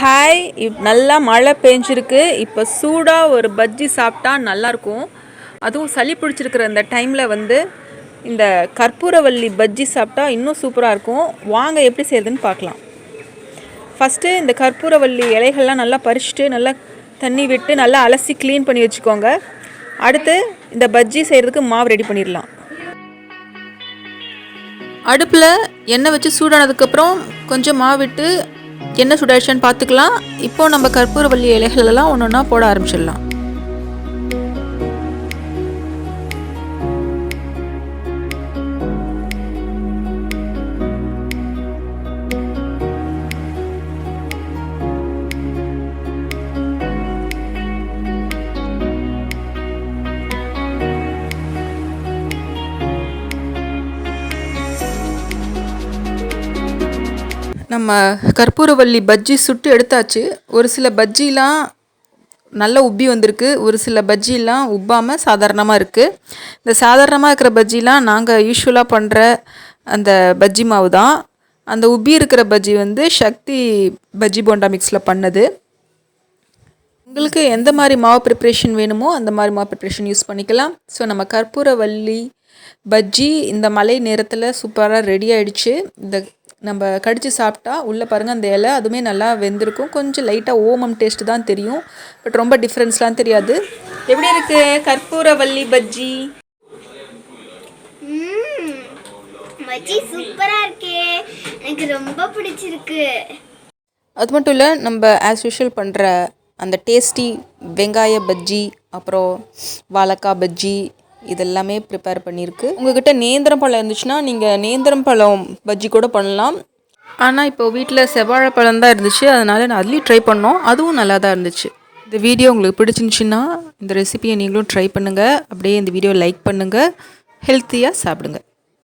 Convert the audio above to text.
Hi நல்லா மழை பெஞ்சிருக்கு. இப்போ சூடாக ஒரு பஜ்ஜி சாப்பிட்டா நல்லாயிருக்கும். அதுவும் சளி பிடிச்சிருக்கிற இந்த டைமில் இந்த கற்பூரவள்ளி பஜ்ஜி சாப்பிட்டா இன்னும் சூப்பராக இருக்கும். வாங்க எப்படி செய்யுதுன்னு பார்க்கலாம். ஃபஸ்ட்டு இந்த கற்பூரவள்ளி இலைகள்லாம் நல்லா பறிச்சுட்டு நல்லா தண்ணி விட்டு நல்லா அலசி க்ளீன் பண்ணி வச்சுக்கோங்க. அடுத்து இந்த பஜ்ஜி செய்கிறதுக்கு மாவு ரெடி பண்ணிடலாம். அடுப்பில் எண்ணெய் வச்சு சூடானதுக்கப்புறம் கொஞ்சம் மாவு விட்டு எண்ணெய் சுடாச்சுன்னு பார்த்துக்கலாம். இப்போது நம்ம கற்பூரவள்ளி இலைகளெல்லாம் ஒன்று ஒன்றா போட ஆரம்பிச்சிடலாம். நம்ம கற்பூரவள்ளி பஜ்ஜி சுட்டு எடுத்தாச்சு. ஒரு சில பஜ்ஜிலாம் நல்லா உப்பி வந்திருக்கு, ஒரு சில பஜ்ஜிலாம் உப்பாமல் சாதாரணமாக இருக்குது. இந்த சாதாரணமாக இருக்கிற பஜ்ஜிலாம் நாங்கள் யூஸ்வலாக பண்ணுற அந்த பஜ்ஜி மாவு தான். அந்த உப்பி இருக்கிற பஜ்ஜி சக்தி பஜ்ஜி போண்டா மிக்ஸில் பண்ணது. உங்களுக்கு எந்த மாதிரி மாவு ப்ரிப்ரேஷன் வேணுமோ அந்த மாதிரி மாவு ப்ரிப்ரேஷன் யூஸ் பண்ணிக்கலாம். ஸோ நம்ம கற்பூரவள்ளி பஜ்ஜி இந்த மழை நேரத்தில் சூப்பராக ரெடி ஆகிடுச்சு. இந்த நம்ம கடித்து சாப்பிட்டா உள்ளே பாருங்கள் அந்த இலை அதுவுமே நல்லா வெந்திருக்கும். கொஞ்சம் லைட்டாக ஓமம் டேஸ்ட்டு தான் தெரியும், பட் ரொம்ப டிஃப்ரென்ஸ்லாம் தெரியாது. எப்படி இருக்கு கற்பூரவள்ளி பஜ்ஜி? பஜ்ஜி சூப்பராக இருக்கே, எனக்கு ரொம்ப பிடிச்சிருக்கு. அது மட்டும் இல்லை, நம்ம ஆஸ் யூஷுவல் பண்ணுற அந்த டேஸ்டி வெங்காய பஜ்ஜி, அப்புறம் வாழைக்காய் பஜ்ஜி இதெல்லாமே ப்ரிப்பேர் பண்ணியிருக்கு. உங்கள்கிட்ட நேந்திரம் பழம் இருந்துச்சுன்னா நீங்கள் நேந்திரம் பழம் பஜ்ஜி கூட பண்ணலாம். ஆனால் இப்போ வீட்டில் செவ்வாழைப்பழம் தான் இருந்துச்சு, அதனால் நான் அதுலேயும் ட்ரை பண்ணோம். அதுவும் நல்லா தான் இருந்துச்சு. இந்த வீடியோ உங்களுக்கு பிடிச்சிருந்துச்சின்னா இந்த ரெசிபியை நீங்களும் ட்ரை பண்ணுங்கள். அப்படியே இந்த வீடியோ லைக் பண்ணுங்கள். ஹெல்த்தியாக சாப்பிடுங்க.